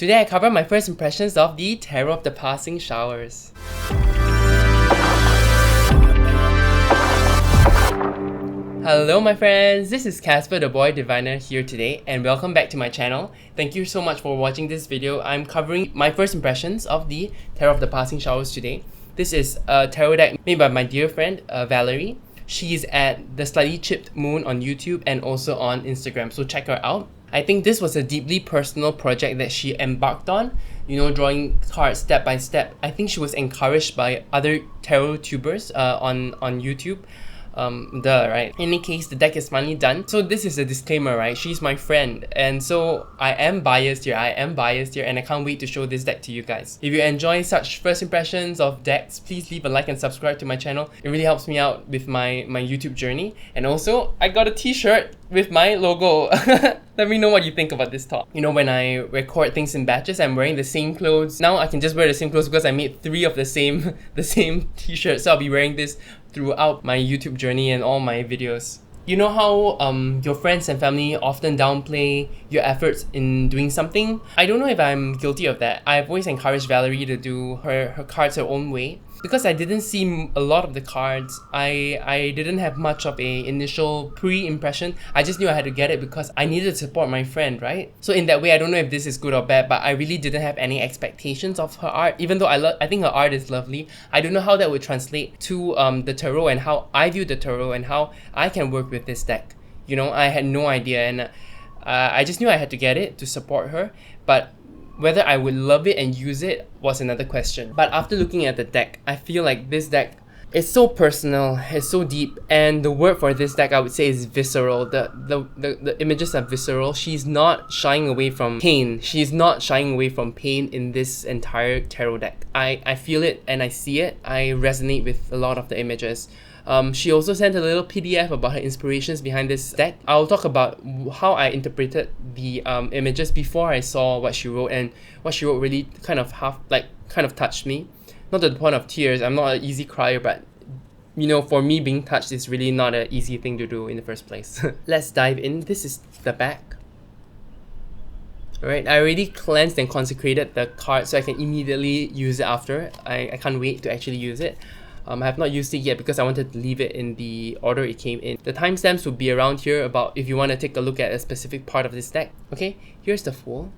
Today I cover my first impressions of the Tarot of the Passing Showers. Hello my friends, this is Casper the Boy Diviner here today and welcome back to my channel. Thank you so much for watching this video. I'm covering my first impressions of the Tarot of the Passing Showers today. This is a tarot deck made by my dear friend Valerie. She's at the Slightly Chipped Moon on YouTube and also on Instagram, so check her out. I think this was a deeply personal project that she embarked on, drawing cards step by step. I think she was encouraged by other tarot tubers on YouTube. Right? In any case, the deck is finally done. So this is a disclaimer, right? She's my friend, and so I am biased here, and I can't wait to show this deck to you guys. If you enjoy such first impressions of decks, please leave a like and subscribe to my channel. It really helps me out with my YouTube journey. And also, I got a t-shirt with my logo. Let me know what you think about this top. When I record things in batches, I'm wearing the same clothes. Now I can just wear the same clothes because I made 3 of the same t-shirt. So I'll be wearing this throughout my YouTube journey and all my videos. You know how your friends and family often downplay your efforts in doing something? I don't know if I'm guilty of that. I've always encouraged Valerie to do her cards her own way. Because I didn't see a lot of the cards, I didn't have much of a initial pre-impression. I just knew I had to get it because I needed to support my friend, right? So in that way, I don't know if this is good or bad, but I really didn't have any expectations of her art. Even though I think her art is lovely, I don't know how that would translate to the tarot and how I view the tarot and how I can work with this deck. I had no idea, and I just knew I had to get it to support her. But whether I would love it and use it was another question. But after looking at the deck, I feel like this deck is so personal, it's so deep, and the word for this deck I would say is visceral. The images are visceral. She's not shying away from pain. She's not shying away from pain in this entire tarot deck. I feel it and I see it. I resonate with a lot of the images. She also sent a little PDF about her inspirations behind this deck. I'll talk about how I interpreted the images before I saw what she wrote, and what she wrote really kind of touched me. Not to the point of tears. I'm not an easy crier, but for me, being touched is really not an easy thing to do in the first place. Let's dive in. This is the back. Alright, I already cleansed and consecrated the card so I can immediately use it after. I can't wait to actually use it. I have not used it yet because I wanted to leave it in the order it came in. The timestamps will be around here about if you want to take a look at a specific part of this deck. Okay, here's the Fool.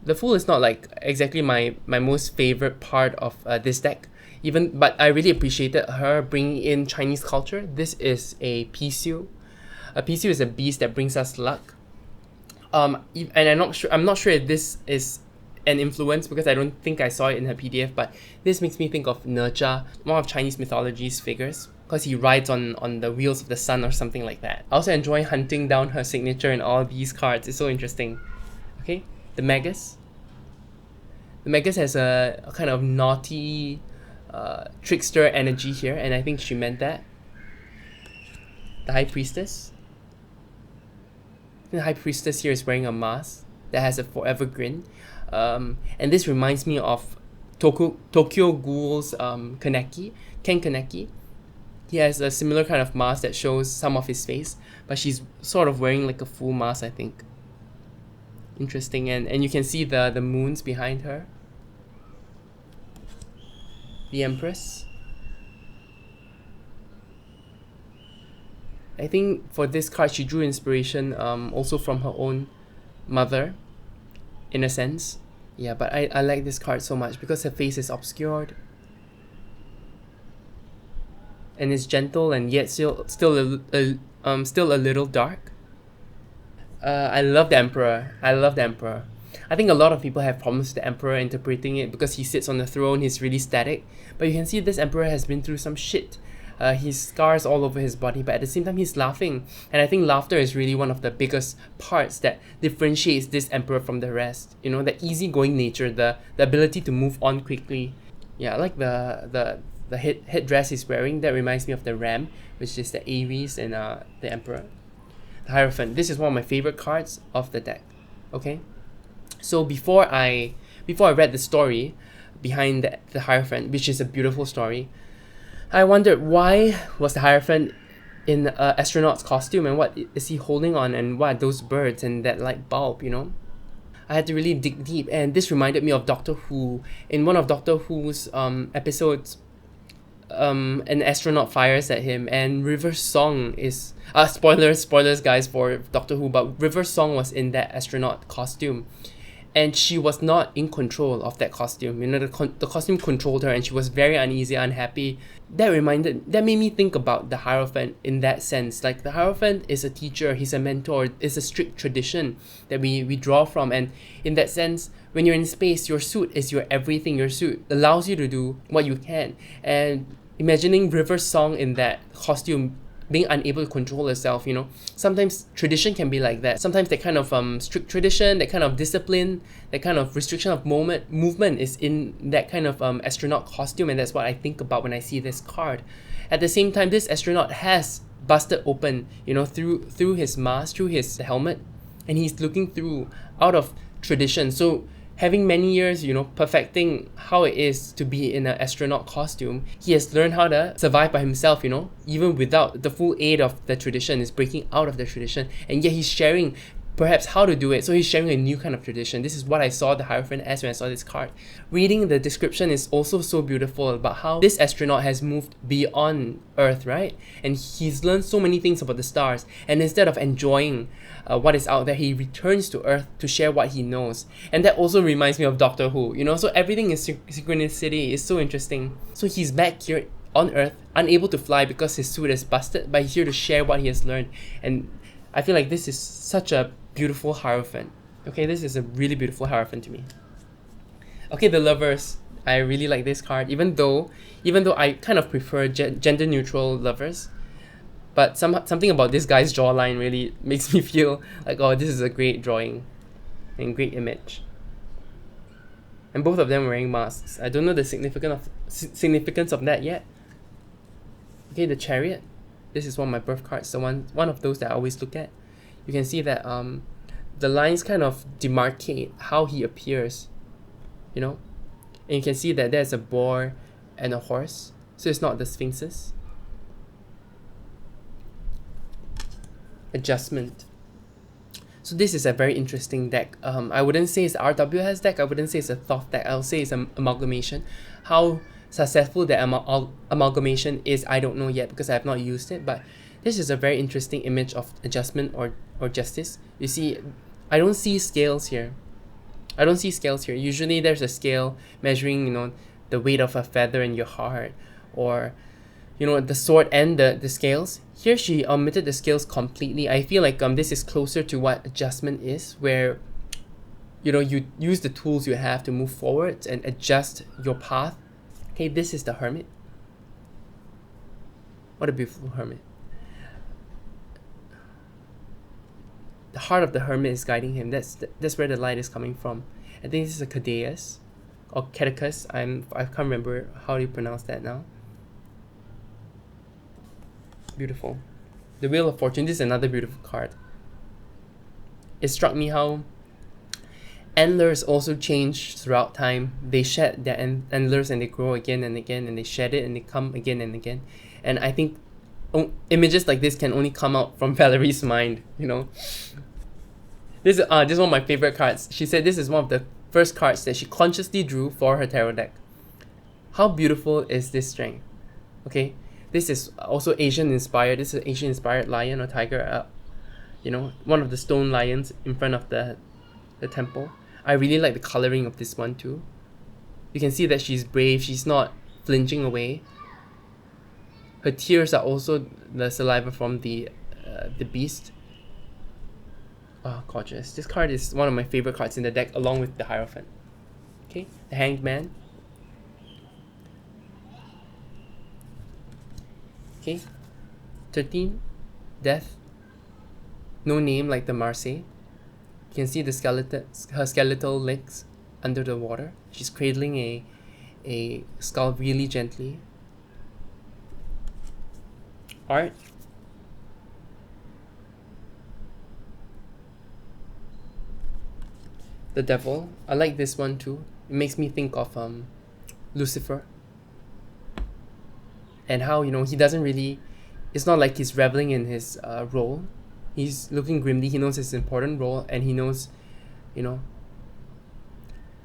The Fool is not like exactly my most favorite part of this deck, but I really appreciated her bringing in Chinese culture. This is a Pisu. A Pisu is a beast that brings us luck. And I'm not sure if this is an influence because I don't think I saw it in her PDF, but this makes me think of Nurcha, one of Chinese mythology's figures, because he rides on the wheels of the sun or something like that. I also enjoy hunting down her signature in all these cards. It's so interesting. Okay, the Magus. The Magus has a kind of naughty trickster energy here, and I think she meant that. The High Priestess. The High Priestess here is wearing a mask that has a forever grin. And this reminds me of Tokyo Ghoul's Ken Kaneki. He has a similar kind of mask that shows some of his face, but she's sort of wearing like a full mask, I think. Interesting, and you can see the moons behind her. The Empress. I think for this card she drew inspiration also from her own mother, in a sense. Yeah, but I like this card so much because her face is obscured and it's gentle and yet still a little dark. I love the Emperor. I think a lot of people have problems with the Emperor interpreting it because he sits on the throne, he's really static. But you can see this Emperor has been through some shit. He's scars all over his body, but at the same time he's laughing. And I think laughter is really one of the biggest parts that differentiates this Emperor from the rest. The easygoing nature, the ability to move on quickly. Yeah, I like the headdress he's wearing. That reminds me of the Ram, which is the Aries and the Emperor. The Hierophant. This is one of my favorite cards of the deck. Okay? So before I read the story behind the Hierophant, which is a beautiful story, I wondered why was the Hierophant in a astronaut's costume, and what is he holding on, and what are those birds and that light bulb, you know? I had to really dig deep, and this reminded me of Doctor Who. In one of Doctor Who's episodes, an astronaut fires at him, and River's song is spoilers guys for Doctor Who, but River's song was in that astronaut costume, and she was not in control of that costume. You know, the costume controlled her, and she was very uneasy, unhappy. That made me think about the Hierophant in that sense. Like, the Hierophant is a teacher, he's a mentor, it's a strict tradition that we draw from, and in that sense, when you're in space, your suit is your everything. Your suit allows you to do what you can. And imagining River's song in that costume, being unable to control herself, you know, sometimes tradition can be like that. Sometimes that kind of strict tradition, that kind of discipline, that kind of restriction of movement is in that kind of astronaut costume, and that's what I think about when I see this card. At the same time, this astronaut has busted open, you know, through his mask, through his helmet, and he's looking through out of tradition. So having many years, you know, perfecting how it is to be in an astronaut costume, he has learned how to survive by himself, you know, even without the full aid of the tradition. Is breaking out of the tradition, and yet he's sharing perhaps how to do it. So he's sharing a new kind of tradition. This is what I saw the Hierophant as when I saw this card. Reading the description is also so beautiful about how this astronaut has moved beyond Earth, right? And he's learned so many things about the stars, and instead of enjoying what is out there, he returns to Earth to share what he knows. And that also reminds me of Doctor Who, you know, so everything is synchronicity. Is so interesting. So he's back here on Earth, unable to fly because his suit is busted, but he's here to share what he has learned. And I feel like this is such a beautiful Hierophant. Okay, this is a really beautiful Hierophant to me. Okay, the Lovers. I really like this card, even though I kind of prefer gender neutral lovers. But something about this guy's jawline really makes me feel like, oh, this is a great drawing and great image. And both of them wearing masks. I don't know the significance of that yet. Okay, the Chariot. This is one of my birth cards, so one of those that I always look at. You can see that the lines kind of demarcate how he appears, you know? And you can see that there's a boar and a horse, so it's not the Sphinxes. Adjustment. So this is a very interesting deck. I wouldn't say it's RWS deck, I wouldn't say it's a Thoth deck, I'll say it's an amalgamation. How successful the amalgamation is, I don't know yet because I have not used it, but this is a very interesting image of adjustment or justice. You see, I don't see scales here. Usually there's a scale measuring, you know, the weight of a feather in your heart, or, you know, the sword and the scales. Here she omitted the scales completely. I feel like this is closer to what adjustment is, where, you know, you use the tools you have to move forward and adjust your path. Okay, this is the Hermit. What a beautiful Hermit. The heart of the Hermit is guiding him. That's where the light is coming from. I think this is a Cadeus or Catechus. I can't remember how you pronounce that now. Beautiful. The Wheel of Fortune. This is another beautiful card. It struck me how antlers also change throughout time. They shed their antlers and they grow again and again, and they shed it and they come again and again. And I think images like this can only come out from Valerie's mind, you know. This is one of my favorite cards. She said this is one of the first cards that she consciously drew for her tarot deck. How beautiful is this strength? Okay, this is also Asian inspired. This is an Asian inspired lion or tiger. You know, one of the stone lions in front of the temple. I really like the coloring of this one too. You can see that she's brave. She's not flinching away. Her tears are also the saliva from the beast. Oh, gorgeous. This card is one of my favorite cards in the deck, along with the Hierophant. Okay, the Hanged Man. Okay, 13, Death. No name like the Marseille. You can see her skeletal legs under the water. She's cradling a skull really gently. Art. The Devil. I like this one too. It makes me think of Lucifer. And how, you know, he doesn't really It's not like he's reveling in his role. He's looking grimly. He knows his important role, and he knows, you know,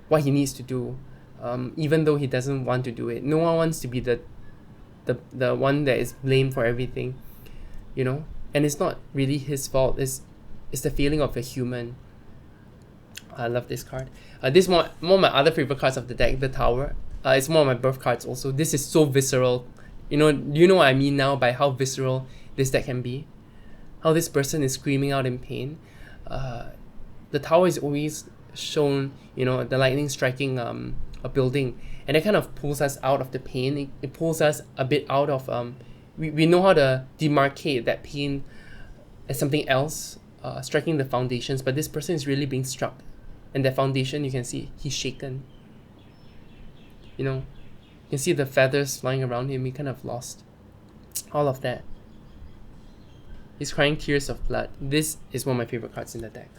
what he needs to do, even though he doesn't want to do it. No one wants to be the one that is blamed for everything, you know. And it's not really his fault. It's the feeling of a human. I love this card. This is one of my other favorite cards of the deck, the Tower. It's one of my birth cards also. This is so visceral. You know what I mean now by how visceral this deck can be? How this person is screaming out in pain. The Tower is always shown, you know, the lightning striking a building, and it kind of pulls us out of the pain. It pulls us a bit out of we know how to demarcate that pain as something else, striking the foundations, but this person is really being struck, and that foundation, you can see he's shaken. You know, you can see the feathers flying around him. He kind of lost all of that. He's crying tears of blood. This is one of my favorite cards in the deck.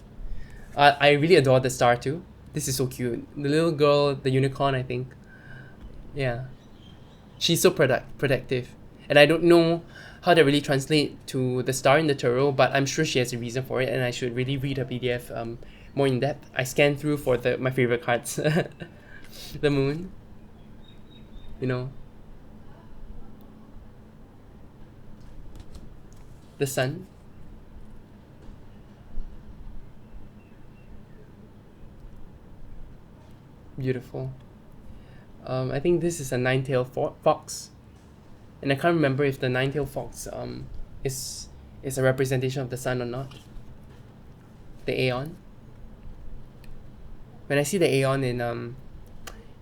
I really adore the star too. This is so cute. The little girl, the unicorn, I think. Yeah. She's so protective. And I don't know how to really translate to the star in the tarot, but I'm sure she has a reason for it, and I should really read her PDF more in depth. I scanned through for my favorite cards. The moon. You know. The sun. Beautiful. I think this is a nine-tailed fox, and I can't remember if the nine-tailed fox is a representation of the sun or not. The Aeon. When I see the Aeon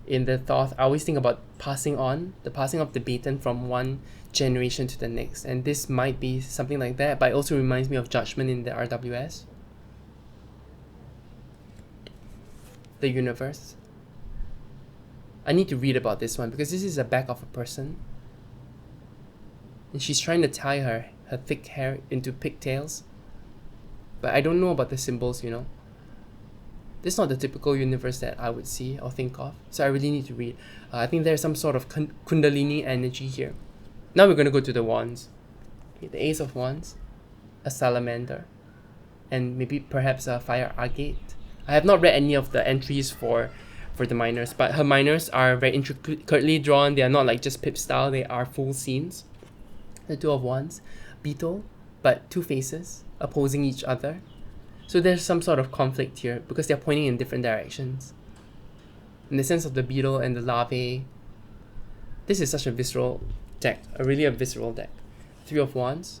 in the Thoth, I always think about passing on, the passing of the baton from one generation to the next, and this might be something like that, but it also reminds me of Judgment in the RWS. The Universe. I need to read about this one because this is the back of a person, and she's trying to tie her thick hair into pigtails, but I don't know about the symbols, you know. This is not the typical universe that I would see or think of, so I really need to read. I think there's some sort of kundalini energy here. Now we're going to go to the wands. Okay, the Ace of Wands, a salamander, and maybe perhaps a fire agate. I have not read any of the entries for the minors, but her minors are very intricately drawn. They are not like just pip style, they are full scenes. The Two of Wands, beetle, but two faces opposing each other. So there's some sort of conflict here because they're pointing in different directions. In the sense of the beetle and the larvae, this is such a visceral deck, a visceral deck. Three of Wands,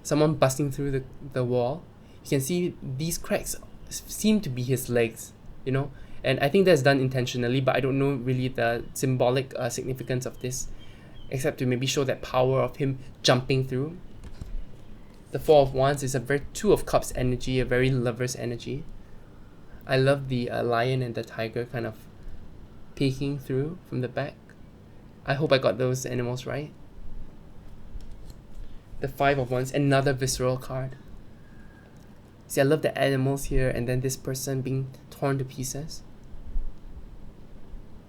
someone busting through the wall. You can see these cracks seem to be his legs, you know, and I think that's done intentionally, but I don't know really the symbolic significance of this, except to maybe show that power of him jumping through. The Four of Wands is a very Two of Cups energy, a very lover's energy. I love the lion and the tiger kind of peeking through from the back. I hope I got those animals right. The Five of Wands, another visceral card. See, I love the animals here, and then this person being torn to pieces.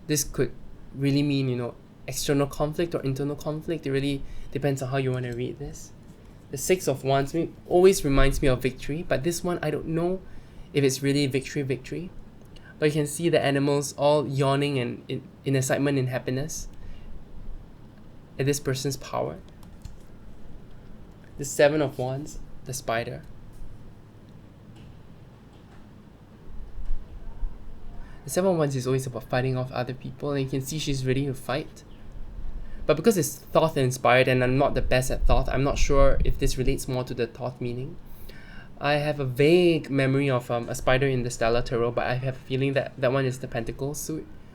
This could really mean, you know, external conflict or internal conflict. It really depends on how you want to read this. The Six of Wands always reminds me of victory, but this one, I don't know if it's really victory. But you can see the animals all yawning and in excitement and happiness at this person's power. The Seven of Wands, the spider. The Seven of Wands is always about fighting off other people, and you can see she's ready to fight. But because it's Thoth inspired and I'm not the best at Thoth, I'm not sure if this relates more to the Thoth meaning. I have a vague memory of a spider in the Stellar Tarot, but I have a feeling that that one is the Pentacles.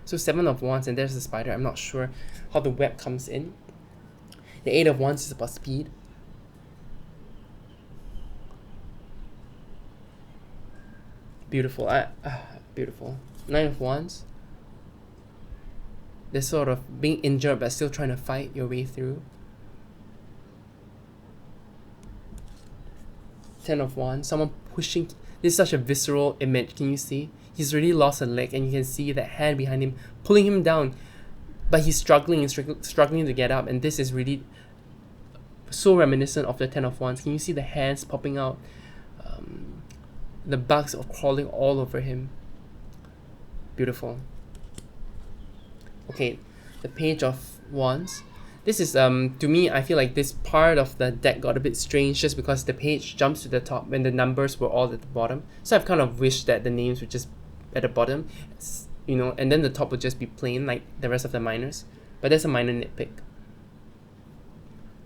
So Seven of Wands and there's the spider. I'm not sure how the web comes in. The Eight of Wands is about speed. Beautiful. Beautiful. Nine of Wands. This sort of being injured but still trying to fight your way through. Ten of Wands, someone pushing. This is such a visceral image. Can you see? He's already lost a leg, and you can see that hand behind him pulling him down, but he's struggling to get up. And this is really So reminiscent of the Ten of Wands. Can you see the hands popping out? The bugs are crawling all over him. Beautiful. Okay, the Page of Wands. This is, to me, I feel like this part of the deck got a bit strange just because the page jumps to the top and the numbers were all at the bottom. So I've kind of wished that the names were just at the bottom, you know, and then the top would just be plain like the rest of the minors. But that's a minor nitpick.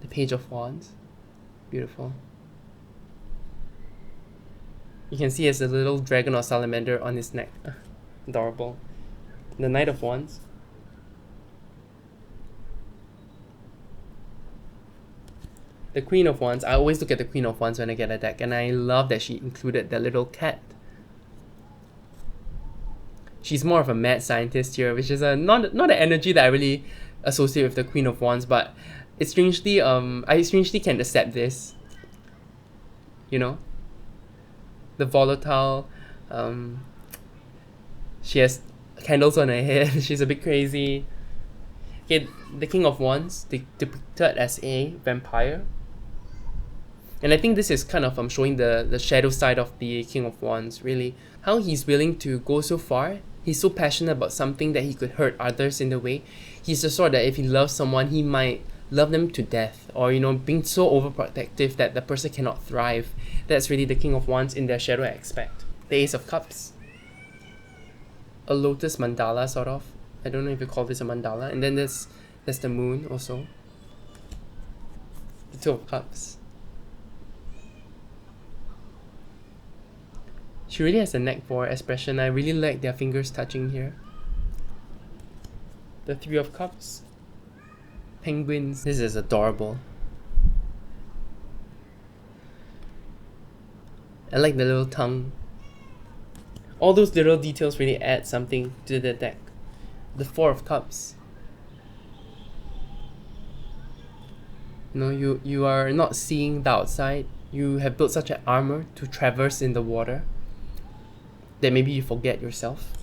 The Page of Wands. Beautiful. You can see he has a little dragon or salamander on his neck. Adorable. The Knight of Wands. The Queen of Wands. I always look at the Queen of Wands when I get a deck, and I love that she included the little cat. She's more of a mad scientist here, which is not an energy that I really associate with the Queen of Wands, but it's strangely I strangely can accept this. You know? The volatile, she has candles on her head, she's a bit crazy. Okay, the King of Wands, depicted as a vampire. And I think this is kind of showing the shadow side of the King of Wands, really. How he's willing to go so far. He's so passionate about something that he could hurt others in the way. He's the sort that if he loves someone, he might love them to death, or you know, being so overprotective that the person cannot thrive. That's really the King of Wands in their shadow aspect. The Ace of Cups. A lotus mandala, sort of. I don't know if you call this a mandala. And then there's the moon also. The Two of Cups. She really has a knack for expression. I really like their fingers touching here. The Three of Cups. Penguins. This is adorable. I like the little tongue. All those little details really add something to the deck. The Four of Cups. You know, you are not seeing the outside. You have built such an armor to traverse in the water that maybe you forget yourself.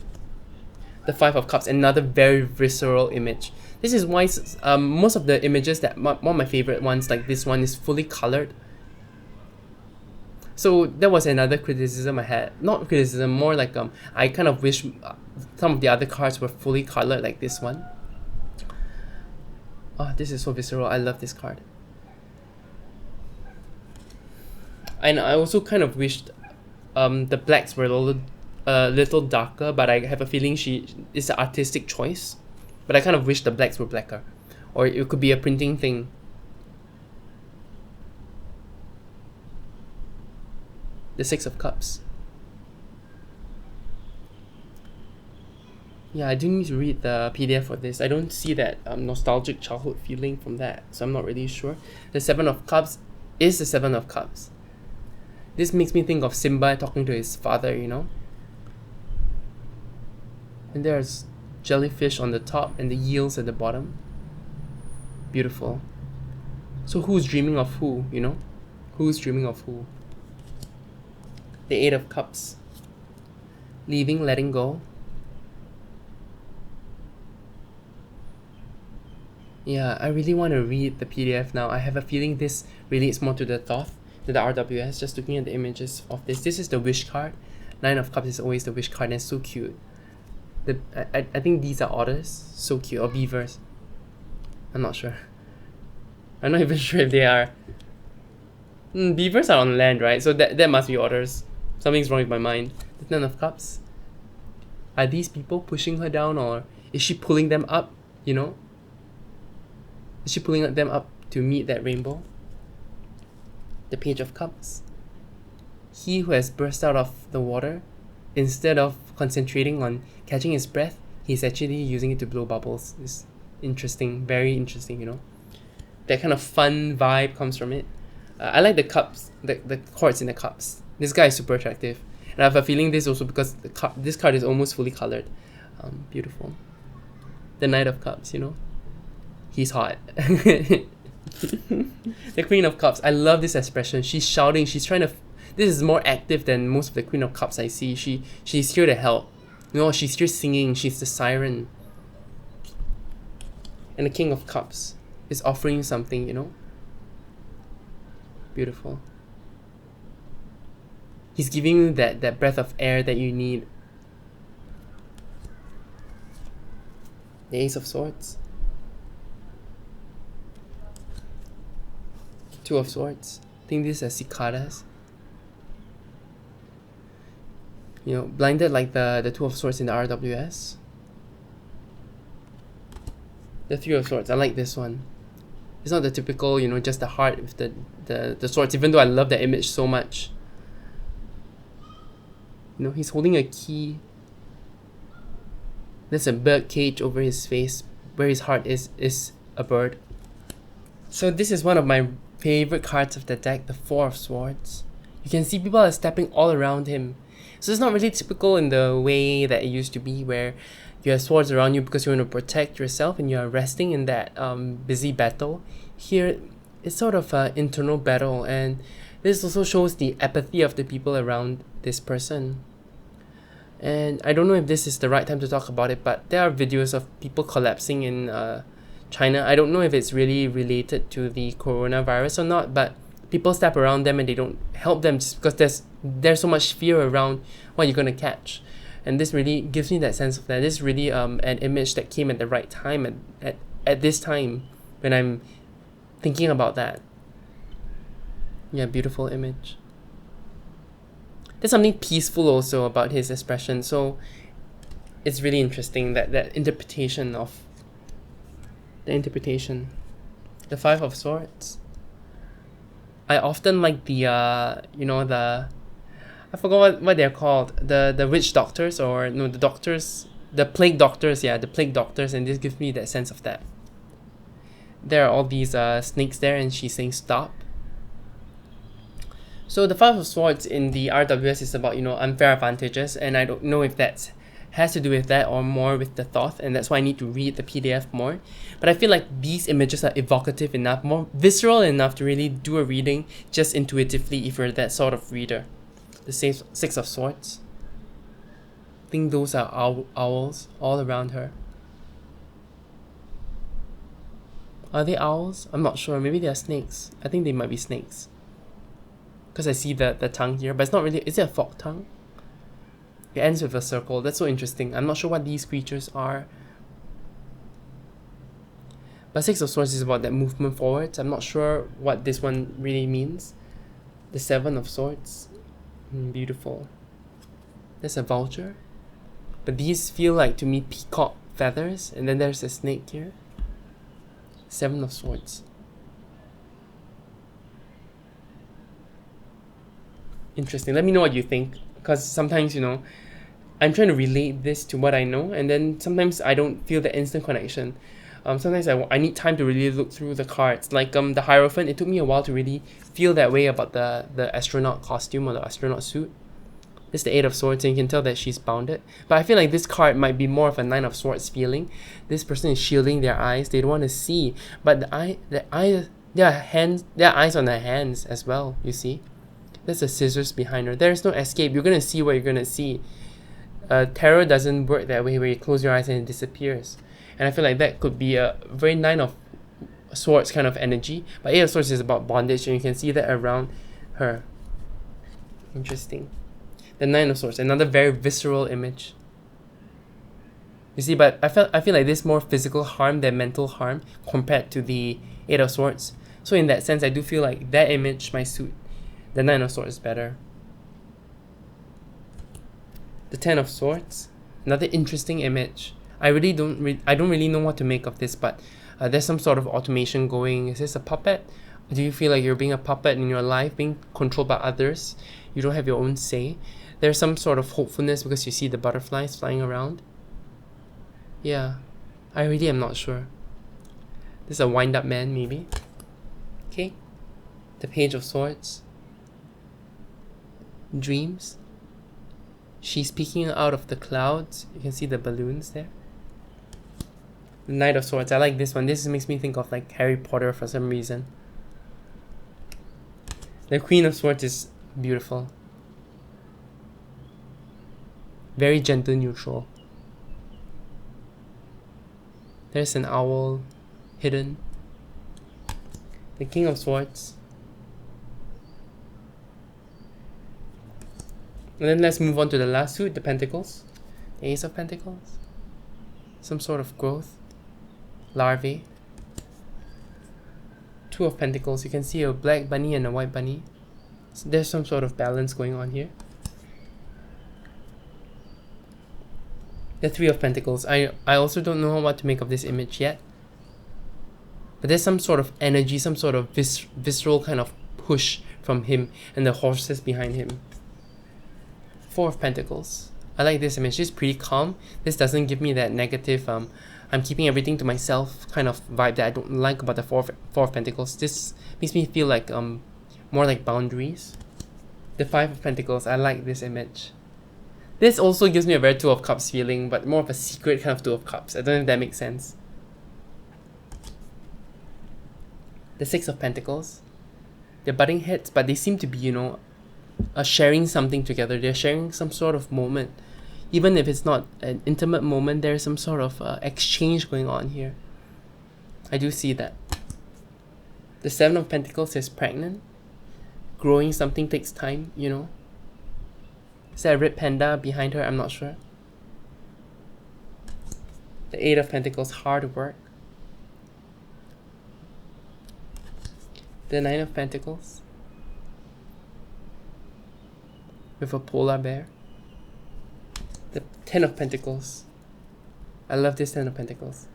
The Five of Cups, another very visceral image. This is why most of the images that one of my favorite ones, like this one, is fully colored. So that was another criticism I had. Not criticism, more like I kind of wish some of the other cards were fully colored like this one. Oh, this is so visceral. I love this card. And I also kind of wished the blacks were a little darker, but I have a feeling it's an artistic choice. But I kind of wish the blacks were blacker. Or it could be a printing thing. The Six of Cups. Yeah, I do need to read the PDF for this. I don't see that nostalgic childhood feeling from that, so I'm not really sure. The Seven of Cups is the Seven of Cups. This makes me think of Simba talking to his father, you know? And there's jellyfish on the top and the eels at the bottom. Beautiful. So who's dreaming of who, you know? Who's dreaming of who? The Eight of Cups. Leaving, letting go. Yeah, I really want to read the PDF now. I have a feeling this relates more to the Thoth, to the RWS, just looking at the images of this. This is the wish card. Nine of Cups is always the wish card and it's so cute. I think these are otters. So cute. Or beavers. I'm not sure. I'm not even sure if they are. Beavers are on land, right? So that must be otters. Something's wrong with my mind. The Ten of Cups. Are these people pushing her down, or is she pulling them up, you know? Is she pulling them up to meet that rainbow? The Page of Cups. He who has burst out of the water, instead of concentrating on catching his breath, he's actually using it to blow bubbles. It's interesting, very interesting, you know? That kind of fun vibe comes from it. I like the cups, the quartz in the cups. This guy is super attractive. And I have a feeling this also because this card is almost fully colored. Beautiful. The Knight of Cups, you know? He's hot. The Queen of Cups. I love this expression. She's shouting. She's trying to... This is more active than most of the Queen of Cups I see. She's here to help. You know, she's here singing. She's the siren. And the King of Cups is offering something, you know? Beautiful. He's giving you that breath of air that you need. The Ace of Swords. Two of Swords. I think these are cicadas. You know, blinded like the Two of Swords in the RWS. The Three of Swords. I like this one. It's not the typical, you know, just the heart with the swords, even though I love the image so much. You know, he's holding a key. There's a bird cage over his face. Where his heart is a bird. So this is one of my favorite cards of the deck, the Four of Swords. You can see people are stepping all around him. So it's not really typical in the way that it used to be, where you have swords around you because you want to protect yourself and you are resting in that busy battle. Here, it's sort of an internal battle, and this also shows the apathy of the people around this person. And I don't know if this is the right time to talk about it, but there are videos of people collapsing in China. I don't know if it's really related to the coronavirus or not, but people step around them and they don't help them just because there's so much fear around what you're going to catch. And this really gives me that sense of that. This is really an image that came at the right time, at this time when I'm thinking about that. Yeah, beautiful image. There's something peaceful also about his expression, so it's really interesting that interpretation of the Five of Swords. I often like the you know, I forgot what they're called, the witch doctors, or no, the doctors, the plague doctors. Yeah, the plague doctors, and this gives me that sense of that. There are all these snakes there, and she's saying stop. So the Five of Swords in the RWS is about, you know, unfair advantages, and I don't know if that has to do with that or more with the thought, and that's why I need to read the PDF more. But I feel like these images are evocative enough, more visceral enough to really do a reading just intuitively if you're that sort of reader. The Six of Swords. I think those are owls all around her. Are they owls? I'm not sure. Maybe they are snakes. I think they might be snakes. Because I see the tongue here, but it's not really. Is it a forked tongue? It ends with a circle. That's so interesting. I'm not sure what these creatures are. But Six of Swords is about that movement forwards. I'm not sure what this one really means. The Seven of Swords. Beautiful. There's a vulture. But these feel like, to me, peacock feathers. And then there's a snake here. Seven of Swords. Interesting. Let me know what you think, because sometimes, you know, I'm trying to relate this to what I know, and then sometimes I don't feel the instant connection. Sometimes I need time to really look through the cards. Like the Hierophant, it took me a while to really feel that way about the astronaut costume or the astronaut suit. This is the Eight of Swords, and you can tell that she's bounded. But I feel like this card might be more of a Nine of Swords feeling. This person is shielding their eyes. They don't want to see, but there are eyes on their hands as well. You see. There's the scissors behind her. There's no escape. You're going to see what you're going to see. Tarot doesn't work that way, where you close your eyes and it disappears. And I feel like that could be a very Nine of Swords kind of energy. But Eight of Swords is about bondage, and you can see that around her. Interesting. The Nine of Swords, another very visceral image. You see, but I feel like this more physical harm than mental harm compared to the Eight of Swords. So in that sense, I do feel like that image might suit the Nine of Swords better. The Ten of Swords, another interesting image. I don't really know what to make of this, but there's some sort of automation going. Is this a puppet? Do you feel like you're being a puppet in your life, being controlled by others? You don't have your own say. There's some sort of hopefulness because you see the butterflies flying around. Yeah, I really am not sure. This is a wind-up man, maybe. Okay. The Page of Swords. Dreams. She's peeking out of the clouds. You can see the balloons there. The Knight of Swords. I like this one. This makes me think of like Harry Potter for some reason. The Queen of Swords is beautiful. Very gentle neutral. There's an owl hidden. The King of Swords. And then let's move on to the last suit, the Pentacles. The Ace of Pentacles. Some sort of growth. Larvae. Two of Pentacles. You can see a black bunny and a white bunny. So there's some sort of balance going on here. The Three of Pentacles. I also don't know what to make of this image yet. But there's some sort of energy, some sort of visceral kind of push from him and the horses behind him. Four of Pentacles. I like this image. It's pretty calm. This doesn't give me that negative, I'm keeping everything to myself kind of vibe that I don't like about the Four of Pentacles. This makes me feel like more like boundaries. The Five of Pentacles. I like this image. This also gives me a very Two of Cups feeling, but more of a secret kind of Two of Cups. I don't know if that makes sense. The Six of Pentacles. They're butting heads, but they seem to be, you know, sharing something together. They're sharing some sort of moment. Even if it's not an intimate moment, there's some sort of exchange going on here. I do see that. The Seven of Pentacles is pregnant. Growing something takes time, you know. Is there a red panda behind her? I'm not sure. The Eight of Pentacles, hard work. The Nine of Pentacles. With a polar bear. The Ten of Pentacles. I love this Ten of Pentacles.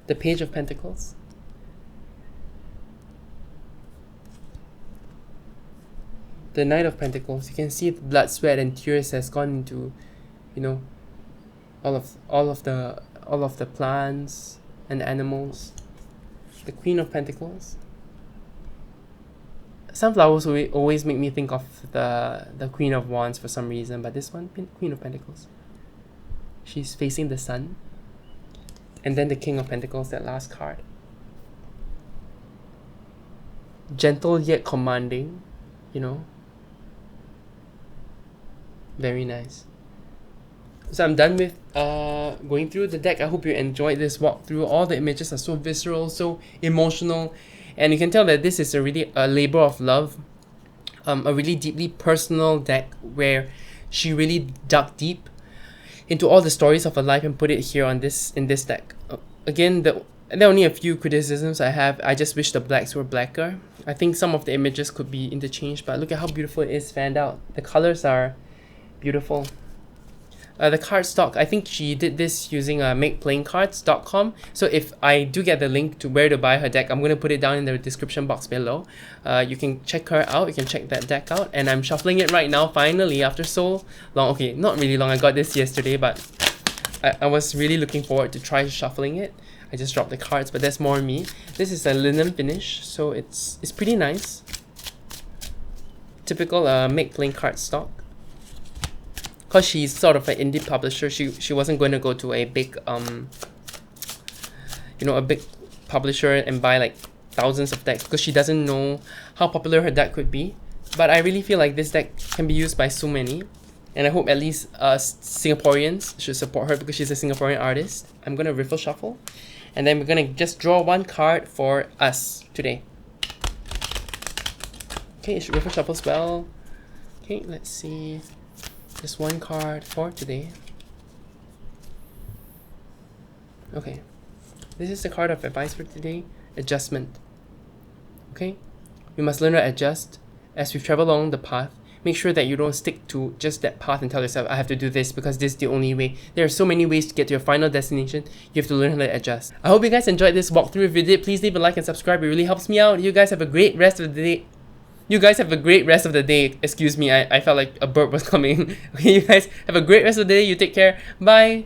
The Page of Pentacles. The Knight of Pentacles. You can see the blood, sweat, and tears has gone into, you know, all of the plants and animals. The Queen of Pentacles. Some flowers always make me think of the Queen of Wands for some reason, but this one, Queen of Pentacles. She's facing the sun. And then the King of Pentacles, that last card. Gentle yet commanding, you know. Very nice. So I'm done with going through the deck. I hope you enjoyed this walkthrough. All the images are so visceral, so emotional. And you can tell that this is a really a labor of love. A really deeply personal deck where she really dug deep into all the stories of her life and put it here on in this deck. Again, there are only a few criticisms I have. I just wish the blacks were blacker. I think some of the images could be interchanged, but look at how beautiful it is fanned out. The colors are beautiful. The cardstock, I think she did this using makeplayingcards.com. So if I do get the link to where to buy her deck, I'm going to put it down in the description box below. You can check her out, you can check that deck out. And I'm shuffling it right now, finally, after so long. Okay, not really long, I got this yesterday, but I was really looking forward to try shuffling it. I just dropped the cards, but that's more me. This is a linen finish, so it's pretty nice. Typical Make Playing cardstock. Because she's sort of an indie publisher, she wasn't going to go to a big you know, a big publisher and buy like thousands of decks, because she doesn't know how popular her deck could be. But I really feel like this deck can be used by so many, and I hope at least Singaporeans should support her because she's a Singaporean artist. I'm gonna riffle shuffle, and then we're gonna just draw one card for us today. Okay, riffle shuffle spell. Okay, let's see. Just one card for today. Okay, this is the card of advice for today. Adjustment. Okay, we must learn to adjust as we travel along the path. Make sure that you don't stick to just that path and tell yourself, I have to do this because this is the only way. There are so many ways to get to your final destination. You have to learn how to adjust. I hope you guys enjoyed this walkthrough. If you did, please leave a like and subscribe. It really helps me out. You guys have a great rest of the day. You guys have a great rest of the day. Excuse me, I felt like a burp was coming. Okay, you guys have a great rest of the day. You take care. Bye.